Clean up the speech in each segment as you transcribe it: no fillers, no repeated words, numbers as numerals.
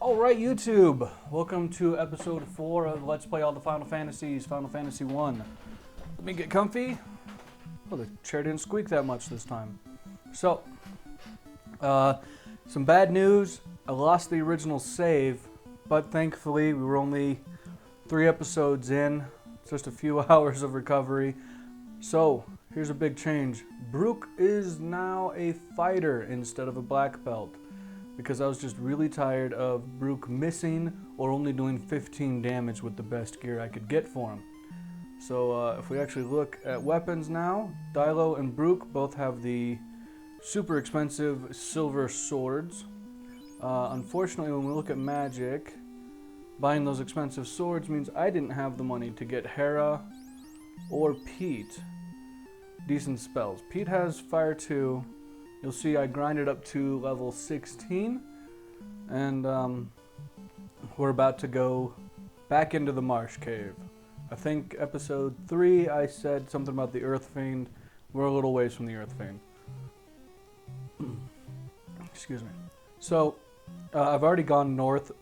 Alright YouTube, welcome to episode 4 of Let's Play All the Final Fantasies, Final Fantasy 1. Let me get comfy. Oh, the chair didn't squeak that much this time. So, some bad news. I lost the original save, but thankfully we were only 3 episodes in, just a few hours of recovery. So, here's a big change. Brooke is now a fighter instead of a black belt, because I was just really tired of Brooke missing or only doing 15 damage with the best gear I could get for him. So if we actually look at weapons now, Dilo and Brooke both have the super expensive silver swords. Unfortunately, when we look at magic, buying those expensive swords means I didn't have the money to get Hera or Pete decent spells. Pete has Fire 2. You'll see I grinded up to level 16, and we're about to go back into the Marsh Cave. I think episode 3 I said something about the Earth Fiend. We're a little ways from the Earth Fiend. Excuse me. So, I've already gone north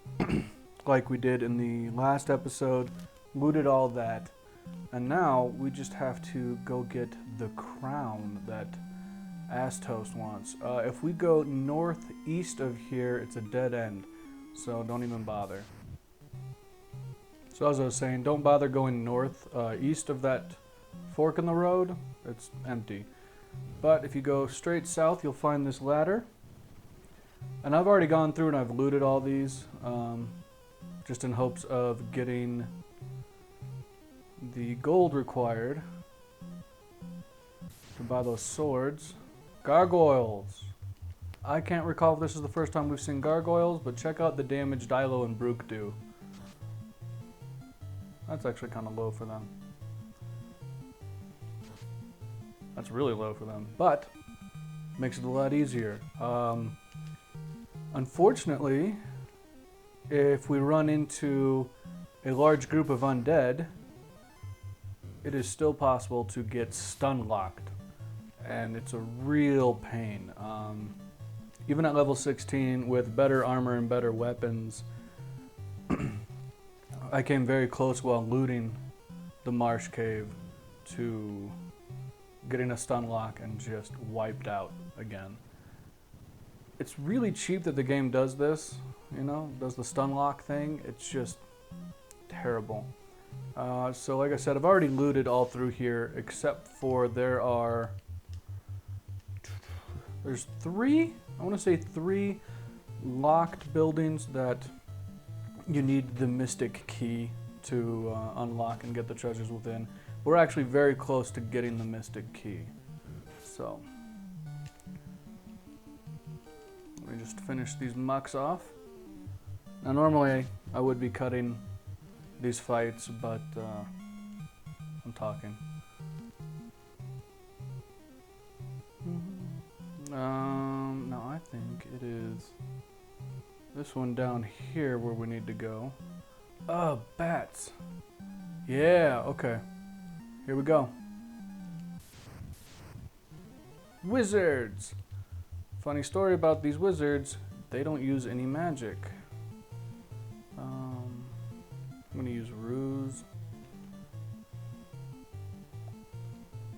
like we did in the last episode, looted all that, and now we just have to go get the crown that Toast wants. If we go northeast of here, it's a dead end, so don't even bother. So as I was saying, don't bother going north. East of that fork in the road, it's empty. But if you go straight south, you'll find this ladder. And I've already gone through and I've looted all these, just in hopes of getting the gold required to buy those swords. Gargoyles. I can't recall if this is the first time we've seen gargoyles, but check out the damage Dilo and Brooke do. That's actually kind of low for them. That's really low for them, but makes it a lot easier. Unfortunately, if we run into a large group of undead, it is still possible to get stun locked. And it's a real pain. Even at level 16 with better armor and better weapons, I came very close while looting the Marsh Cave to getting a stun lock and just wiped out again. It's really cheap that the game does this, you know, does the stun lock thing. It's just terrible. So like I said, I've already looted all through here except for there's 3, I want to say 3 locked buildings that you need the mystic key to unlock and get the treasures within. We're actually very close to getting the mystic key. So, let me just finish these mucks off. Now normally I would be cutting these fights, but I'm talking. No, I think it is this one down here where we need to go. Oh, bats. Yeah, okay. Here we go. Wizards. Funny story about these wizards, they don't use any magic. I'm gonna use ruse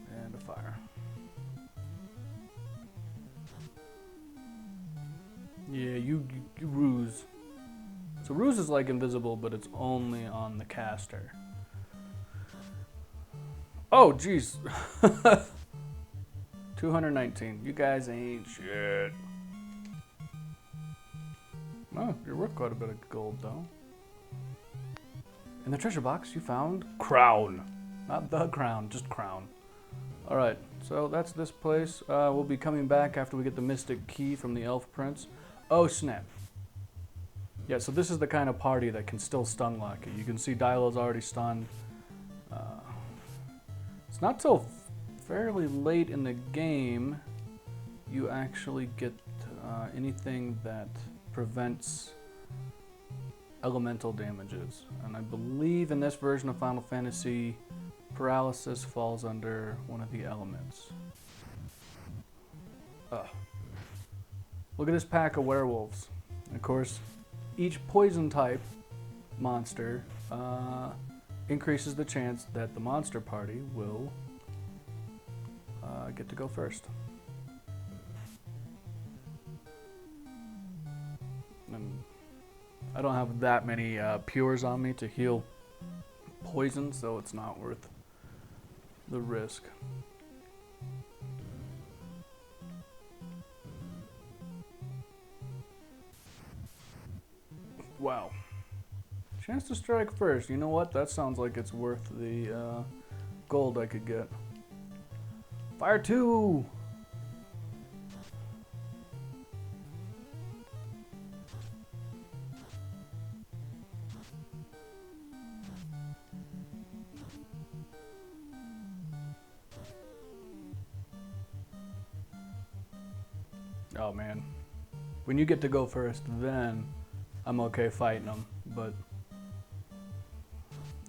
and a fire. Yeah, you ruse. So ruse is like invisible, but it's only on the caster. Oh, jeez. 219. You guys ain't shit. Oh, you're worth quite a bit of gold, though. In the treasure box, you found crown. Not the crown, just crown. Alright, so that's this place. We'll be coming back after we get the mystic key from the elf prince. Oh, snap. Yeah, so this is the kind of party that can still stun lock you. You can see Dilo's already stunned. It's not till fairly late in the game you actually get anything that prevents elemental damages. And I believe in this version of Final Fantasy, paralysis falls under one of the elements. Look at this pack of werewolves. Of course, each poison type monster increases the chance that the monster party will get to go first. And I don't have that many pures on me to heal poison, so it's not worth the risk. Wow. Chance to strike first. You know what? That sounds like it's worth the gold I could get. Fire 2! Oh man. When you get to go first, then I'm okay fighting them, but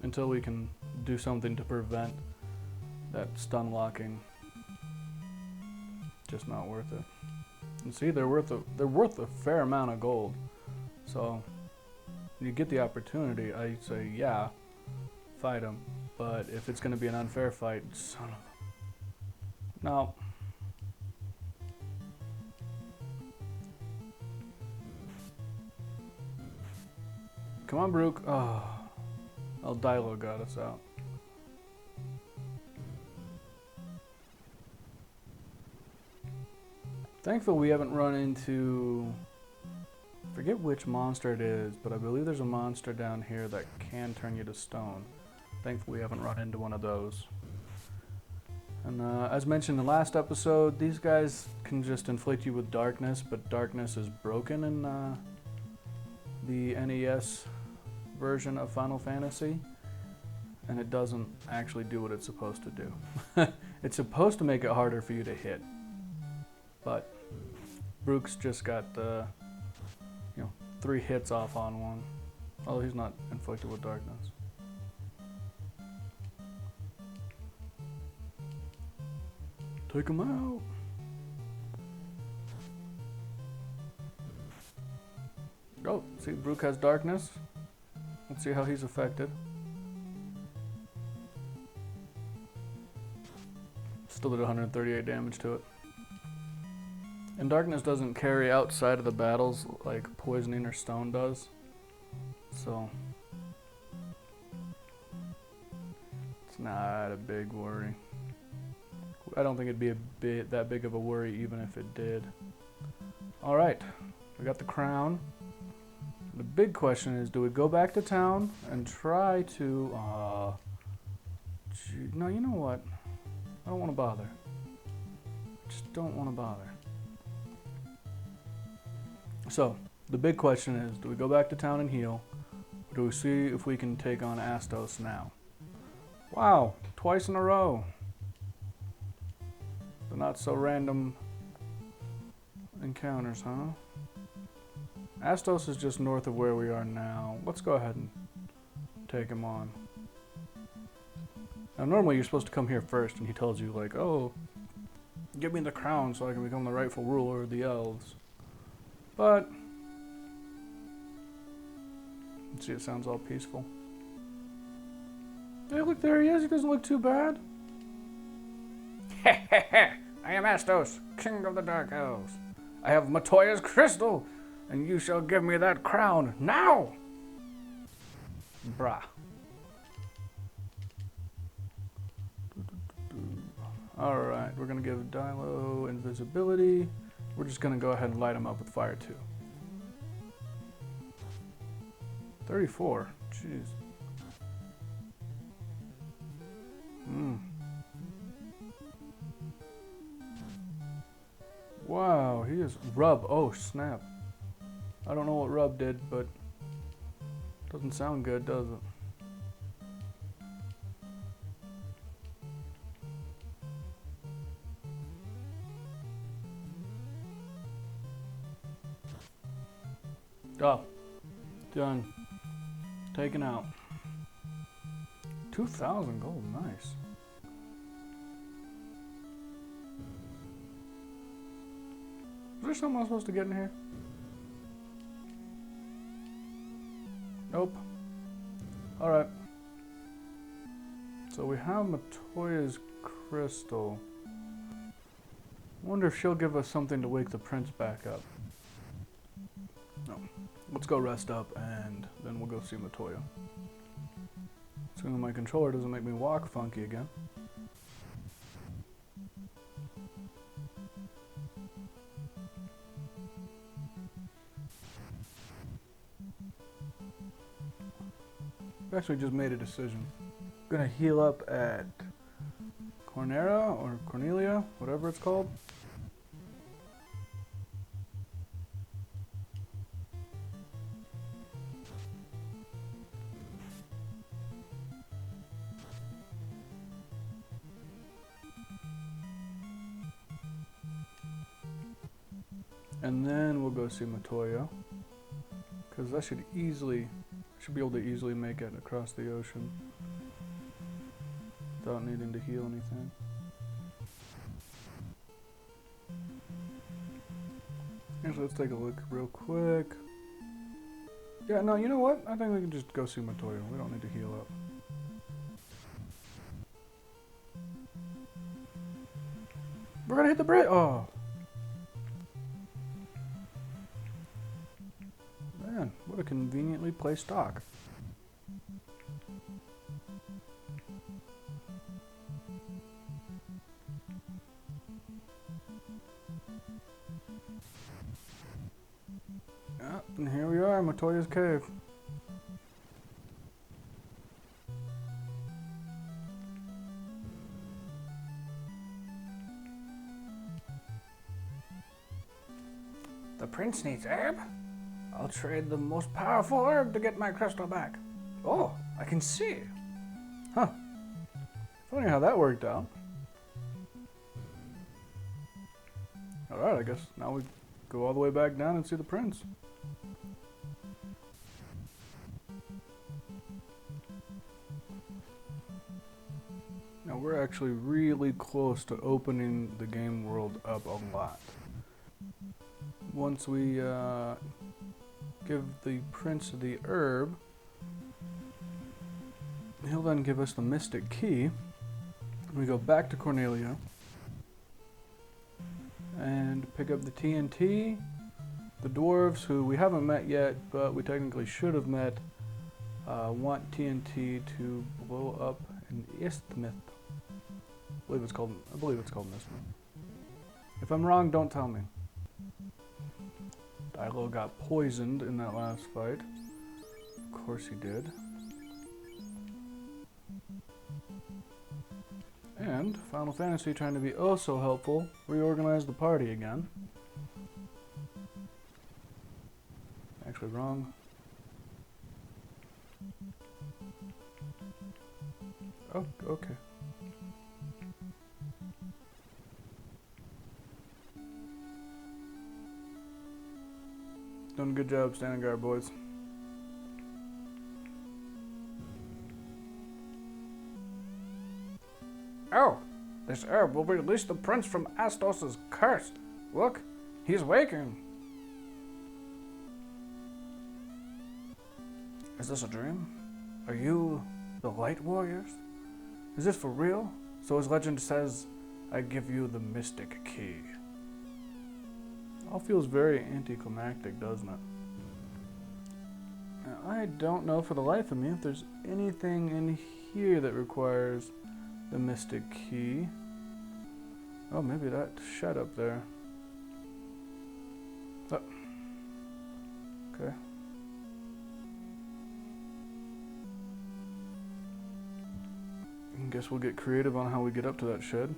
until we can do something to prevent that stun locking, just not worth it. And see, they're worth a fair amount of gold. So when you get the opportunity, I say yeah, fight them. But if it's going to be an unfair fight, son of a... No. Come on, Brooke. Oh, Dilo got us out. Thankfully, we haven't run into... I forget which monster it is, but I believe there's a monster down here that can turn you to stone. Thankfully, we haven't run into one of those. And as mentioned in the last episode, these guys can just inflict you with darkness, but darkness is broken in the NES version of Final Fantasy, and it doesn't actually do what it's supposed to do. It's supposed to make it harder for you to hit, but Brooks just got 3 hits off on one. Oh, he's not inflicted with darkness. Take him out. Oh, see, Brooke has darkness. Let's see how he's affected. Still did 138 damage to it. And darkness doesn't carry outside of the battles like poisoning or stone does. So it's not a big worry. I don't think it'd be that big of a worry even if it did. Alright, we got the crown. The big question is, do we go back to town and try to... no, you know what? I don't want to bother. Just don't want to bother. So, the big question is, do we go back to town and heal? Or do we see if we can take on Astos now? Wow, twice in a row. The not so random encounters, huh? Astos is just north of where we are now. Let's go ahead and take him on. Now normally you're supposed to come here first and he tells you like, oh, give me the crown so I can become the rightful ruler of the elves. But, let's see, it sounds all peaceful. Hey, look, there he is. He doesn't look too bad. I am Astos, king of the dark elves. I have Matoya's crystal, and you shall give me that crown now! Brah. Alright, we're gonna give Dilo invisibility. We're just gonna go ahead and light him up with fire too. 34. Jeez. Wow, he is rub. Oh, snap. I don't know what rub did, but doesn't sound good, does it? Oh, done. Taken out. 2,000 gold, nice. Is there something I'm supposed to get in here? Nope. Alright. So we have Matoya's crystal. Wonder if she'll give us something to wake the prince back up. No. Let's go rest up and then we'll go see Matoya. Assuming my controller doesn't make me walk funky again. I actually just made a decision. I'm gonna heal up at Cornera or Cornelia, whatever it's called. And then we'll go see Matoya, because I should be able to easily make it across the ocean without needing to heal anything. Actually, let's take a look real quick. Yeah, no, you know what? I think we can just go see Matoya. We don't need to heal up. We're gonna hit the bridge! Oh! Man, what a conveniently placed dock. Yeah, and here we are, Matoya's cave. The prince needs herb? I'll trade the most powerful herb to get my crystal back. Oh, I can see. Huh. Funny how that worked out. Alright, I guess now we go all the way back down and see the prince. Now we're actually really close to opening the game world up a lot. Once we give the prince the herb, he'll then give us the mystic key. We go back to Cornelia and pick up the TNT. The dwarves, who we haven't met yet, but we technically should have met, want TNT to blow up an isthmus. I believe it's called an isthmus. If I'm wrong, don't tell me. Dilo got poisoned in that last fight. Of course he did. And Final Fantasy, trying to be oh so helpful, reorganized the party again. Actually wrong. Oh, okay. Doing a good job standing guard, boys. Oh, this herb will release the prince from Astos' curse. Look, he's waking. Is this a dream? Are you the Light Warriors? Is this for real? So his legend says, I give you the mystic key. All feels very anticlimactic, doesn't it? Now, I don't know for the life of me if there's anything in here that requires the mystic key. Oh, maybe that shed up there. Oh. Okay. I guess we'll get creative on how we get up to that shed.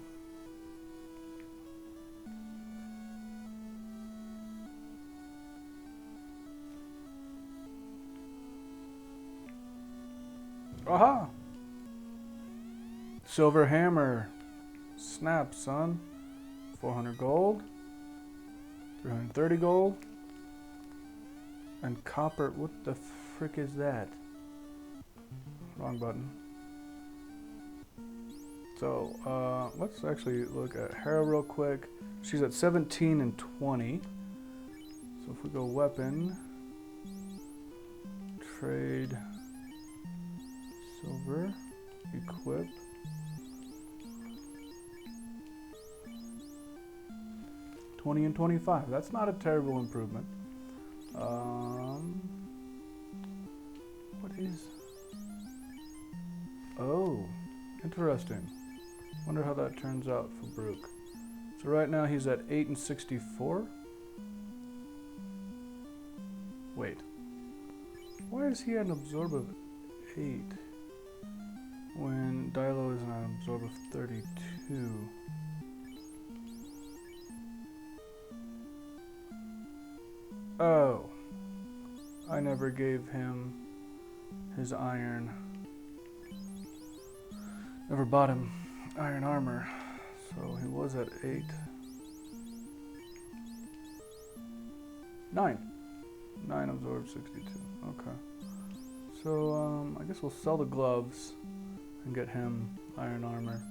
Aha! Silver hammer. Snap, son. 400 gold. 330 gold. And copper. What the frick is that? Wrong button. So, let's actually look at Hera real quick. She's at 17 and 20. So if we go weapon, trade, silver, equip. $20 and $25. That's not a terrible improvement. What is? Oh, interesting. Wonder how that turns out for Brook. So right now he's at 8 and 64. Wait. Why is he an absorb of 8 when Dilo is an absorb of 32? Oh. I never gave him his iron. Never bought him iron armor. So he was at 8. 9. 9 absorb 62. Okay. So I guess we'll sell the gloves and get him iron armor.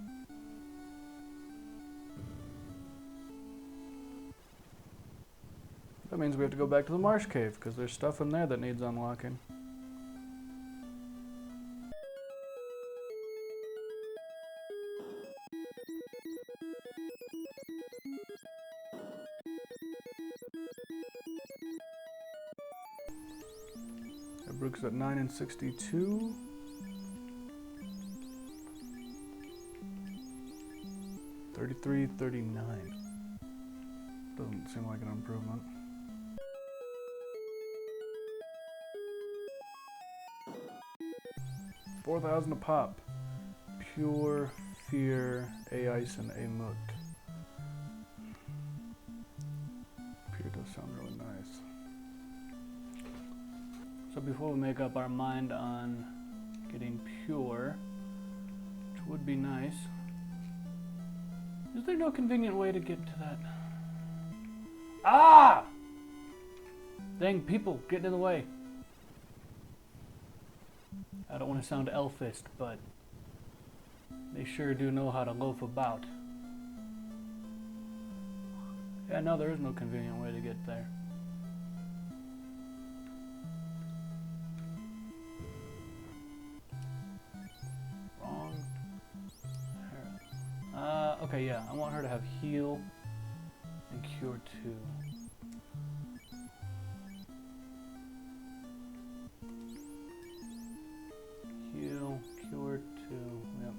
That means we have to go back to the marsh cave because there's stuff in there that needs unlocking. Brook's at 9 and 62. $33, $39. Doesn't seem like an improvement. $4,000 a pop. Pure Fear, A Ice, and A Moot. Pure does sound really nice. So before we make up our mind on getting pure, which would be nice, is there no convenient way to get to that? Ah! Dang, people getting in the way. I don't want to sound elfist, but they sure do know how to loaf about. Yeah, no, there is no convenient way to get there. Okay, yeah, I want her to have heal and cure 2. Heal, cure 2, yep.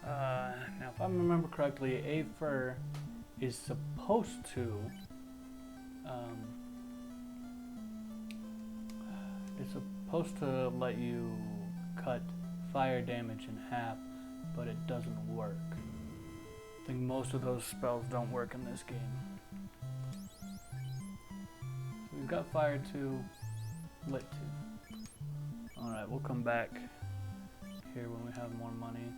Now if I remember correctly, Afer is supposed to it's supposed to let you cut fire damage in half, but it doesn't work. I think most of those spells don't work in this game. So we've got fire 2, lit 2. Alright, we'll come back here when we have more money.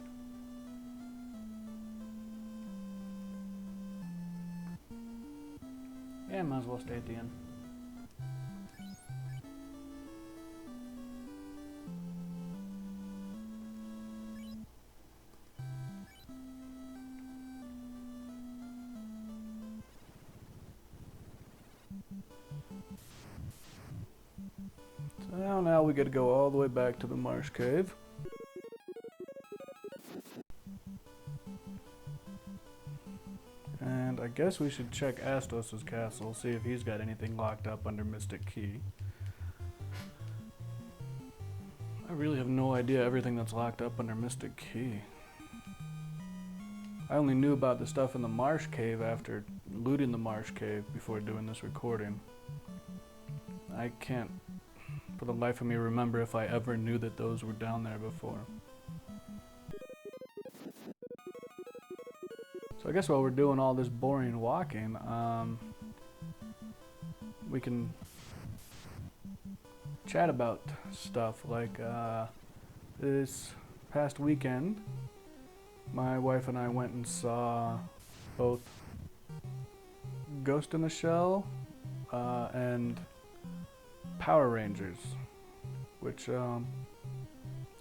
Yeah, might as well stay at the end. So now we got to go all the way back to the marsh cave. And I guess we should check Astos' castle, see if he's got anything locked up under Mystic Key. I really have no idea everything that's locked up under Mystic Key. I only knew about the stuff in the Marsh Cave after looting the Marsh Cave before doing this recording. I can't, for the life of me, remember if I ever knew that those were down there before. So I guess while we're doing all this boring walking, we can chat about stuff like this past weekend my wife and I went and saw both Ghost in the Shell and Power Rangers, which you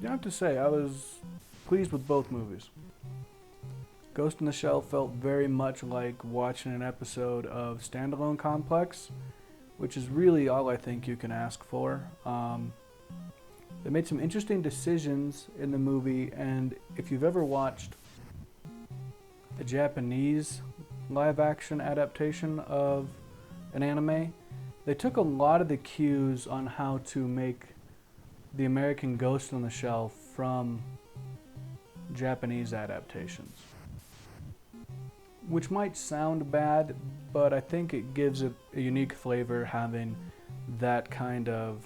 have to say I was pleased with both movies. Ghost in the Shell felt very much like watching an episode of Standalone Complex, which is really all I think you can ask for. They made some interesting decisions in the movie, and if you've ever watched a Japanese live-action adaptation of an anime, they took a lot of the cues on how to make the American Ghost in the Shell from Japanese adaptations. Which might sound bad, but I think it gives it a unique flavor having that kind of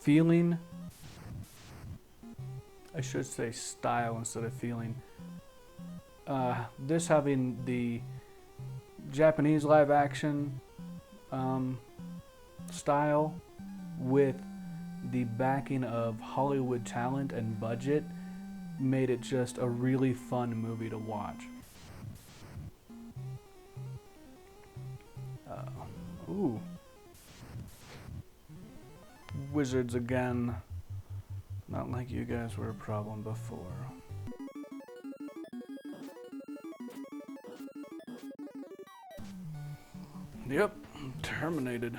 feeling. I should say style instead of feeling. This having the Japanese live action style with the backing of Hollywood talent and budget made it just a really fun movie to watch. Ooh. Wizards again. Not like you guys were a problem before. Yep, terminated.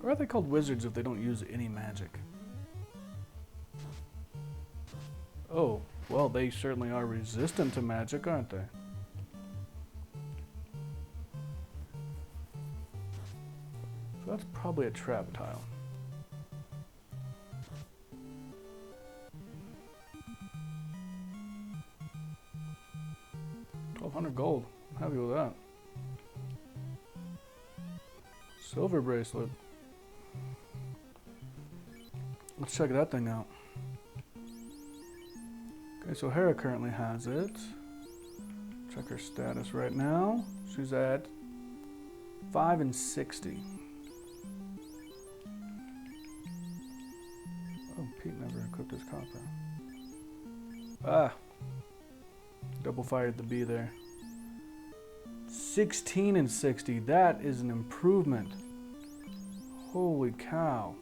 Or are they called wizards if they don't use any magic? Oh, well, they certainly are resistant to magic, aren't they? So that's probably a trap tile. 1,200 gold. I'm happy with that. Silver bracelet. Let's check that thing out. Okay, so Hera currently has it. Check her status right now. She's at 5 and 60. Oh, Pete never equipped his copper. Ah! Double fired the B there. 16 and 60. That is an improvement. Holy cow.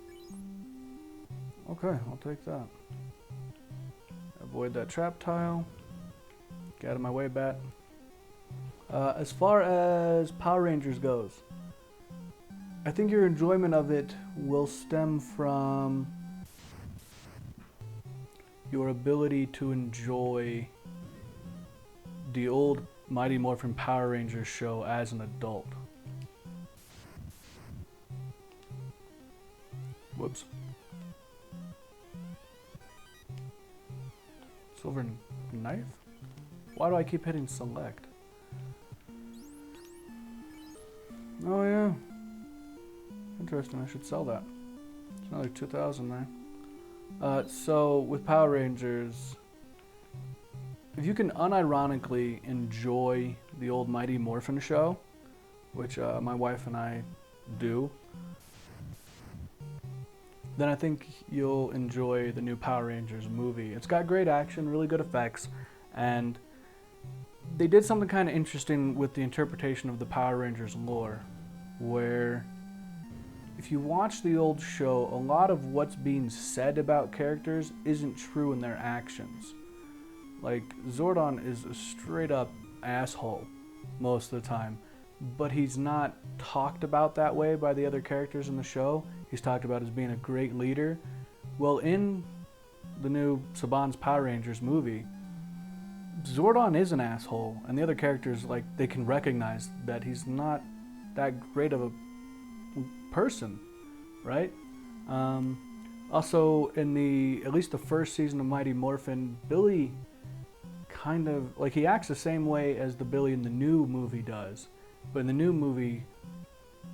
Okay, I'll take that. Avoid that trap tile. Get out of my way, bat. As far as Power Rangers goes, I think your enjoyment of it will stem from your ability to enjoy the old Mighty Morphin Power Rangers show as an adult. Whoops. Silver knife? Why do I keep hitting select? Oh yeah. Interesting, I should sell that. It's another 2,000 there. So with Power Rangers, if you can unironically enjoy the old Mighty Morphin show, which my wife and I do, then I think you'll enjoy the new Power Rangers movie. It's got great action, really good effects, and they did something kind of interesting with the interpretation of the Power Rangers lore, where if you watch the old show, a lot of what's being said about characters isn't true in their actions. Like, Zordon is a straight up asshole most of the time, but he's not talked about that way by the other characters in the show. He's talked about as being a great leader. Well, in the new Saban's Power Rangers movie, Zordon is an asshole, and the other characters, like, they can recognize that he's not that great of a person, right? Also, in at least the first season of Mighty Morphin, Billy kind of, like, he acts the same way as the Billy in the new movie does. But in the new movie,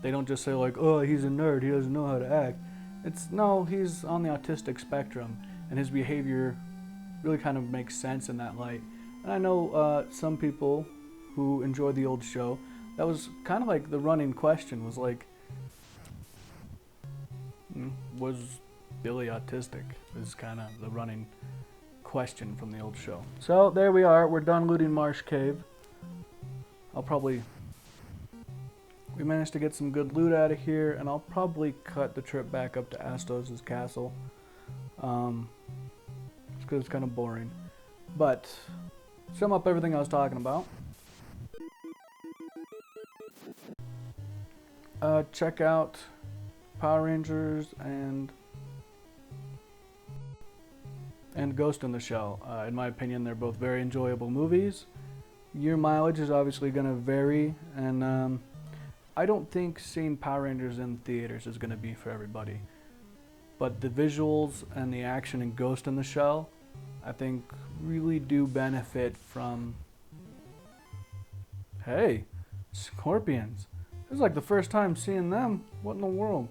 they don't just say like, oh, he's a nerd, he doesn't know how to act. No, he's on the autistic spectrum, and his behavior really kind of makes sense in that light. And I know some people who enjoy the old show, that was kind of like the running question was like, was Billy autistic? Is kind of the running question from the old show. So there we are. We're done looting Marsh Cave. We managed to get some good loot out of here, and I'll probably cut the trip back up to Astos' castle. It's because it's kind of boring. But sum up everything I was talking about. Check out Power Rangers and Ghost in the Shell. In my opinion, they're both very enjoyable movies. Your mileage is obviously going to vary, and I don't think seeing Power Rangers in theaters is going to be for everybody. But the visuals and the action in Ghost in the Shell, I think, really do benefit from... Hey, scorpions. This is like the first time seeing them. What in the world?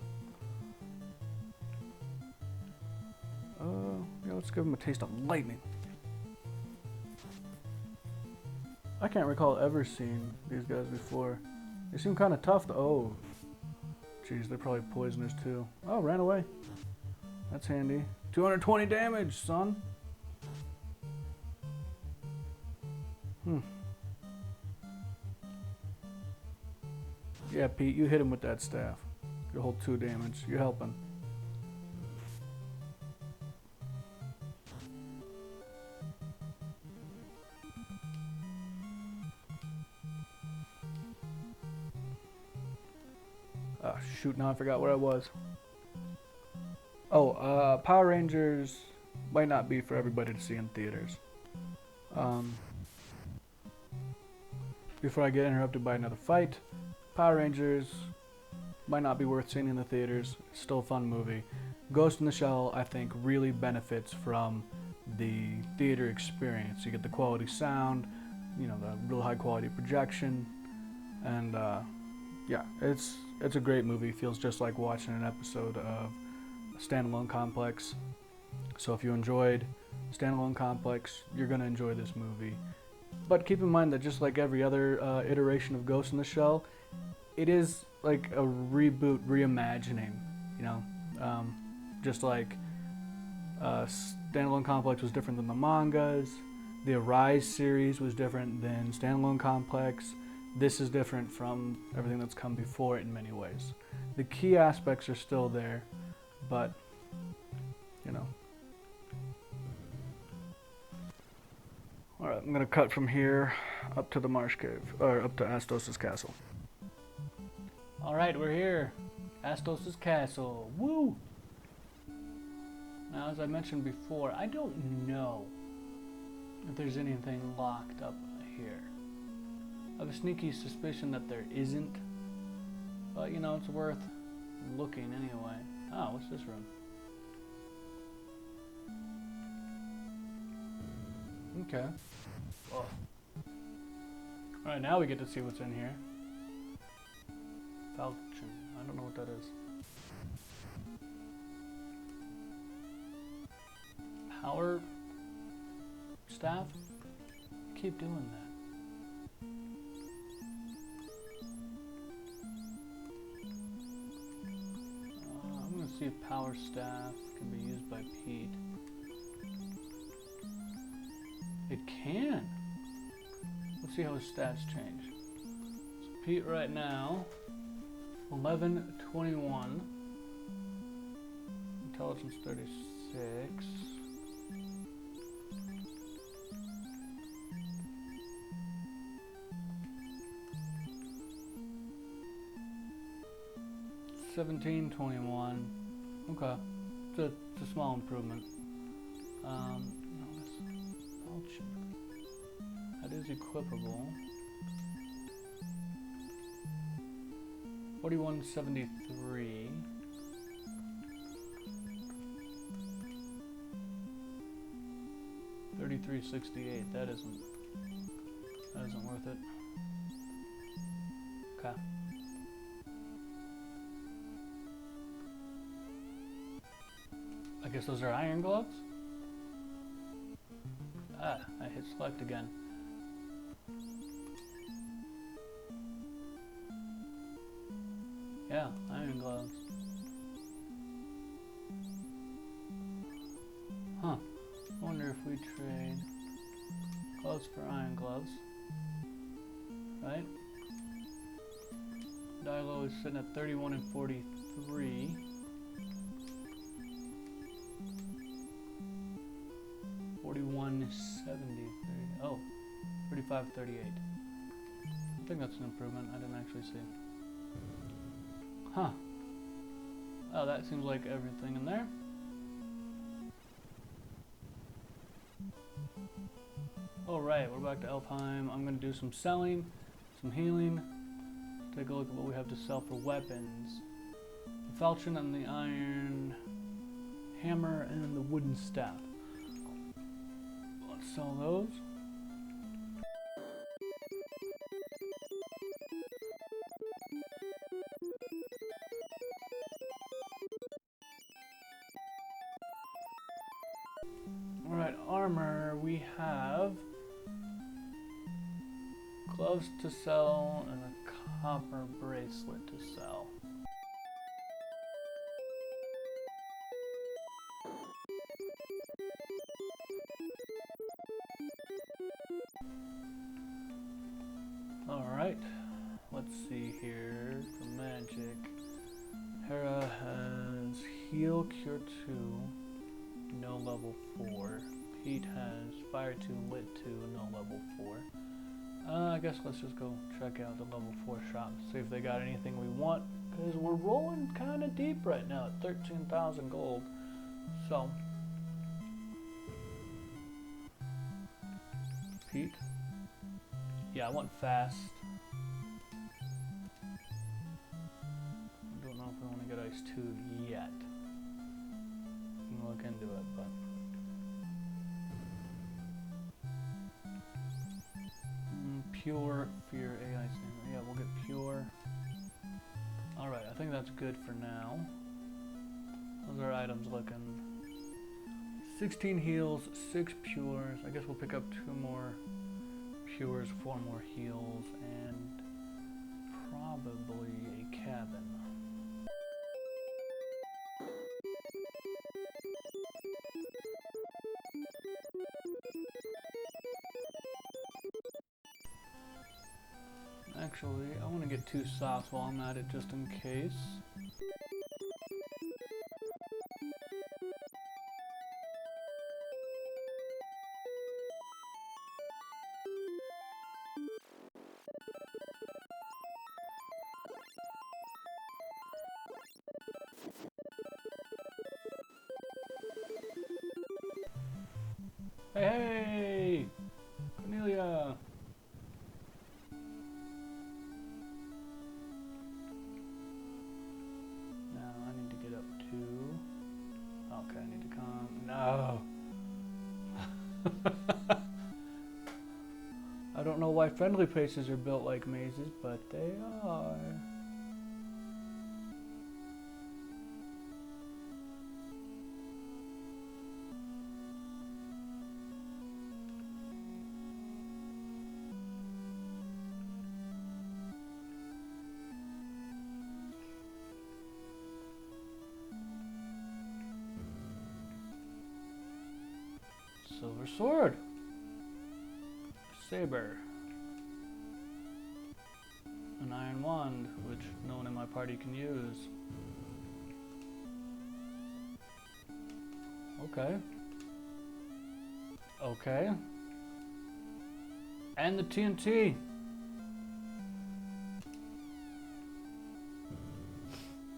Yeah, let's give them a taste of lightning. I can't recall ever seeing these guys before. They seem kind of tough though. Oh, jeez, they're probably poisonous too. Oh, ran away. That's handy. 220 damage, son. Yeah, Pete, you hit him with that staff. You hold 2 damage. You're helping. Oh, shoot, now I forgot where I was. Oh, Power Rangers might not be for everybody to see in theaters. Before I get interrupted by another fight, Power Rangers might not be worth seeing in the theaters. It's still a fun movie. Ghost in the Shell, I think, really benefits from the theater experience. You get the quality sound, you know, the real high quality projection, and yeah, it's a great movie. Feels just like watching an episode of Standalone Complex. So if you enjoyed Standalone Complex, you're going to enjoy this movie. But keep in mind that just like every other iteration of Ghost in the Shell, it is like a reboot, reimagining, you know. Just like Standalone Complex was different than the mangas, the Arise series was different than Standalone Complex. This is different from everything that's come before it in many ways. The key aspects are still there, but, you know. Alright, I'm going to cut from here up to the Marsh Cave, or up to Astos' castle. Alright, we're here. Astos' castle. Woo! Now, as I mentioned before, I don't know if there's anything locked up here. I have a sneaky suspicion that there isn't, but you know, it's worth looking anyway. Oh, what's this room? Okay. Oh. Alright, now we get to see what's in here. Falchion. I don't know what that is. Power staff? Keep doing that. I'm gonna see if power staff can be used by Pete. It can. Let's see how his stats change. So Pete right now, 1121, intelligence 36. $17.21. Okay, it's a small improvement. That is equipable. 4173. 3368. That isn't worth it. Okay. I guess those are iron gloves? Ah, I hit select again. Yeah, iron gloves. Huh. I wonder if we trade gloves for iron gloves. Right? Dilo is sitting at 31 and 43. Oh, 35.38. I think that's an improvement. I didn't actually see. Huh. Oh, that seems like everything in there. Alright, we're back to Elfheim. I'm going to do some selling, some healing. Take a look at what we have to sell for weapons. The falchion and the iron hammer and the wooden staff. Let's sell those. Alright, armor, we have gloves to sell and a copper bracelet to sell. Alright, let's see here for magic. Hera has heal, cure 2, no level 4. Pete has fire 2, lit 2, no level 4. I guess let's just go check out the level 4 shop, see if they got anything we want, because we're rolling kind of deep right now at 13,000 gold. So, Pete? Yeah, I want fast. I don't know if we want to get ice 2 yet. We can look into it, but... Pure fear AI standard. Yeah, we'll get pure. Alright, I think that's good for now. How's our items looking? 16 heals, 6 pures. I guess we'll pick up 2 more pures, 4 more heals, and probably a cabin. Actually, I want to get 2 socks while I'm at it just in case. Hey! Cornelia! Now I need to get up to... Okay, I need to come... No! I don't know why friendly places are built like mazes, but they are. Silver sword. Saber. An iron wand, which no one in my party can use. Okay. Okay. And the TNT.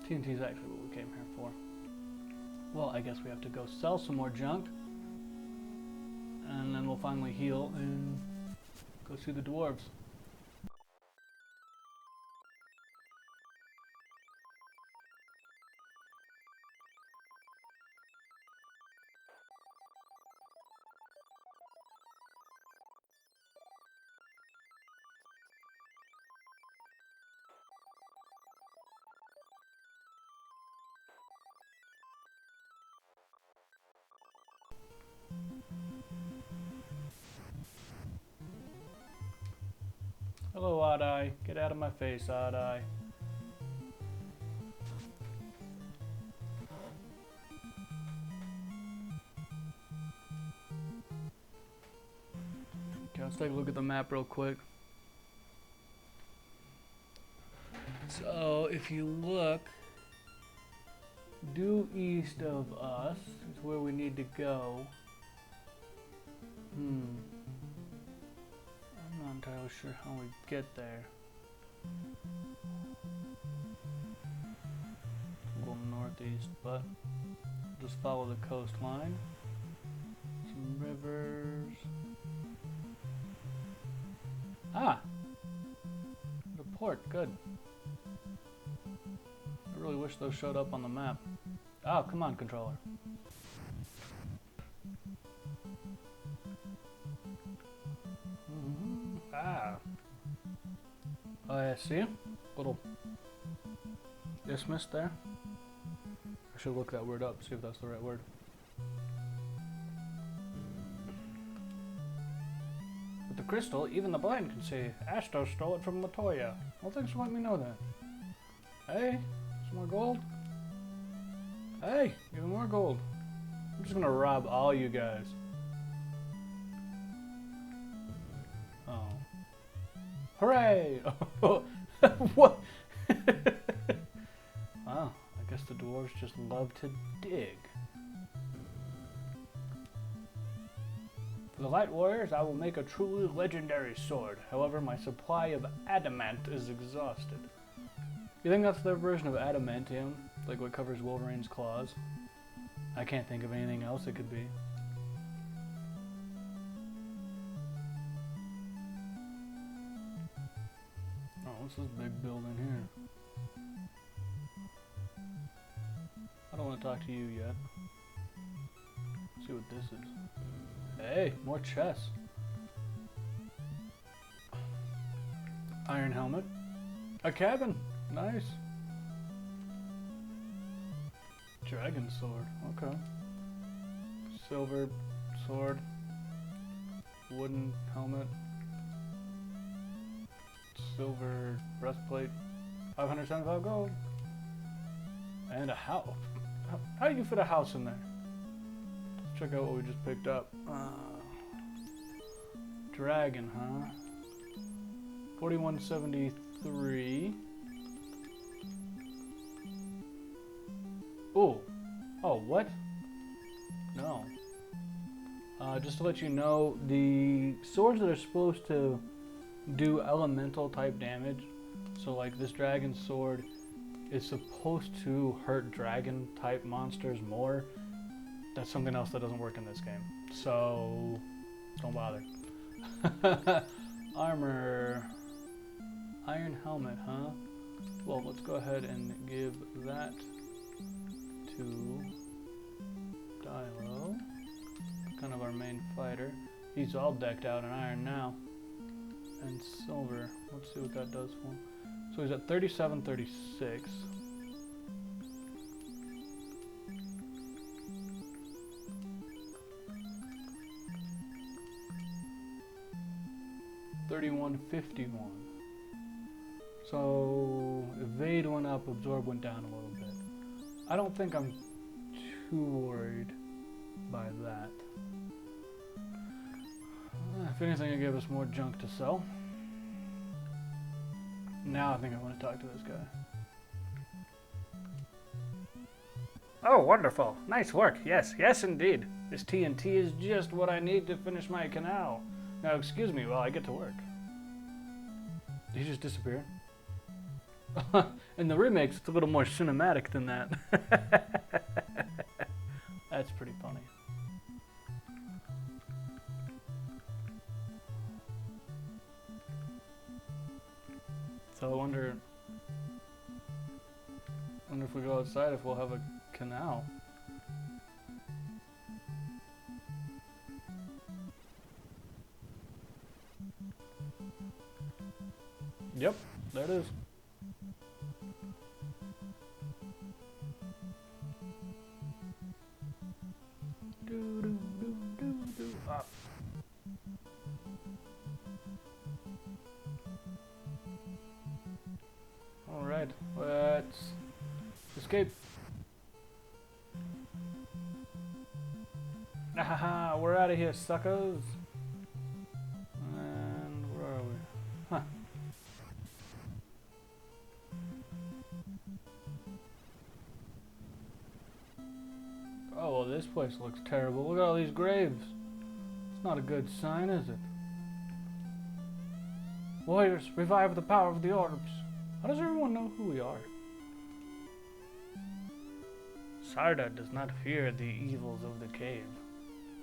TNT is actually what we came here for. Well, I guess we have to go sell some more junk. And then we'll finally heal and go see the dwarves. Hello, Odd-Eye. Get out of my face, Odd-Eye. Okay, let's take a look at the map real quick. So, if you look, due east of us is where we need to go. I'm not entirely sure how we get there. A little northeast, but just follow the coastline. Some rivers. Ah! The port, good. I really wish those showed up on the map. Oh, come on, controller. Ah. Oh, yeah, see? Little dismiss there. I should look that word up, see if that's the right word. With the crystal, even the blind can see. Ashto stole it from Latoya. Well, thanks for letting me know that. Hey, some more gold? Hey, even more gold. I'm just gonna rob all you guys. Oh. Hooray! What? Wow, I guess the dwarves just love to dig. For the Light Warriors, I will make a truly legendary sword. However, my supply of adamant is exhausted. You think that's their version of adamantium? Like what covers Wolverine's claws? I can't think of anything else it could be. Oh, what's this big building here? I don't want to talk to you yet. Let's see what this is. Hey, more chests. Iron helmet. A cabin. Nice. Dragon sword. Okay. Silver sword. Wooden helmet. Silver breastplate. 575 gold. And a house. How do you fit a house in there? Let's check out what we just picked up. Dragon, huh? 4173. Oh. Oh, what? No. Just to let you know, the swords that are supposed to do elemental type damage, so like this dragon sword is supposed to hurt dragon type monsters more. That's something else that doesn't work in this game. So, don't bother. Armor. Iron helmet, huh? Well, let's go ahead and give that to Dilo, kind of our main fighter. He's all decked out in iron now. And silver. Let's see what that does for him. So he's at 3736. $31.51. So evade went up, absorb went down a little bit. I don't think I'm too worried by that. If anything, it gave us more junk to sell. Now I think I want to talk to this guy. Oh, wonderful. Nice work. Yes, yes indeed. This TNT is just what I need to finish my canal. Now excuse me while I get to work. Did he just disappear? In the remakes, it's a little more cinematic than that. That's pretty funny. So I wonder if we go outside if we'll have a canal. Yep, there it is. Alright, let's escape. Ahaha, we're out of here, suckers. And where are we? Huh. Oh, well, this place looks terrible. Look at all these graves. It's not a good sign, is it? Warriors, revive the power of the orbs. How does everyone know who we are? Sarda does not fear the evils of the cave.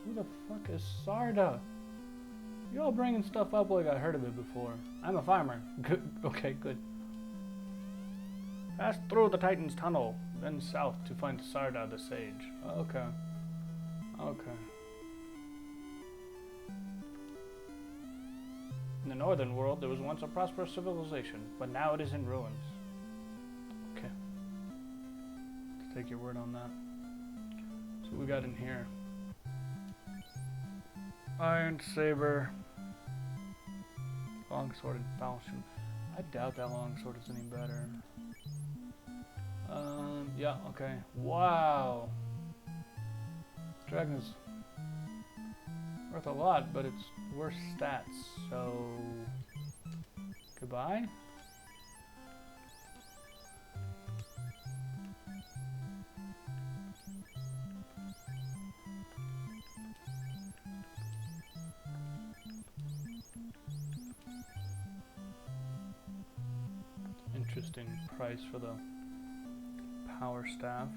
Who the fuck is Sarda? You're all bringing stuff up like I heard of it before. I'm a farmer. Good. Okay, good. Pass through the Titan's tunnel, then south to find Sarda the Sage. Okay. Okay. In the northern world, there was once a prosperous civilization, but now it is in ruins. Okay. Let's take your word on that. So what we got in here? Iron saber. Longsword and falchion. I doubt that longsword is any better. Yeah, okay. Wow. Dragon is worth a lot, but it's worse stats, so goodbye. Interesting price for the power staff.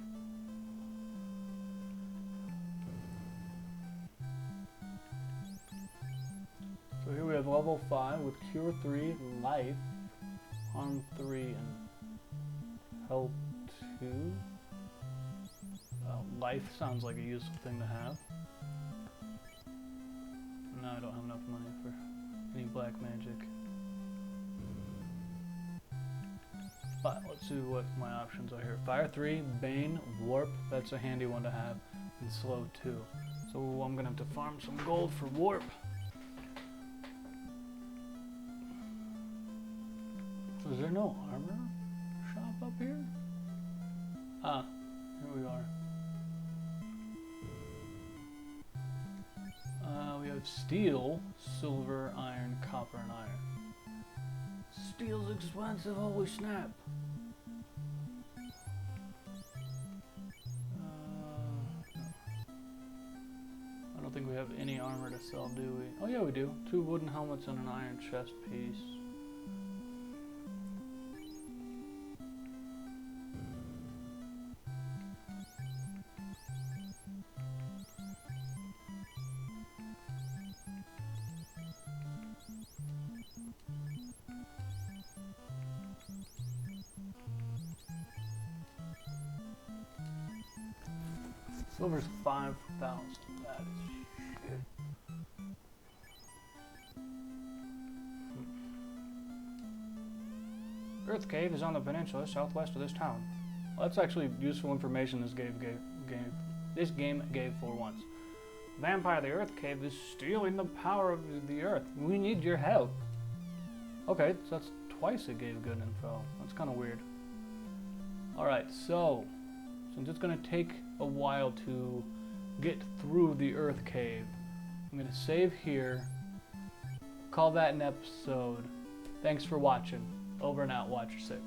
So here we have level 5 with Cure 3, Life, Harm 3, and Health 2. Life sounds like a useful thing to have. No, I don't have enough money for any black magic. But let's see what my options are here. Fire 3, Bane, Warp, that's a handy one to have, and Slow 2. So I'm gonna have to farm some gold for Warp. Is there no armor shop up here? Ah, here we are. We have steel, silver, iron, copper, and iron. Steel's expensive, holy snap. I don't think we have any armor to sell, do we? Oh yeah, we do. 2 wooden helmets and an iron chest piece. Silver's 5,000. That is shit. Earth Cave is on the peninsula southwest of this town. Well, that's actually useful information this game gave for once. Vampire the Earth Cave is stealing the power of the Earth. We need your help. Okay, so that's twice it gave good info. That's kind of weird. Alright, so since it's going to take a while to get through the Earth Cave, I'm going to save here, call that an episode. Thanks for watching. Over and out, Watcher 6.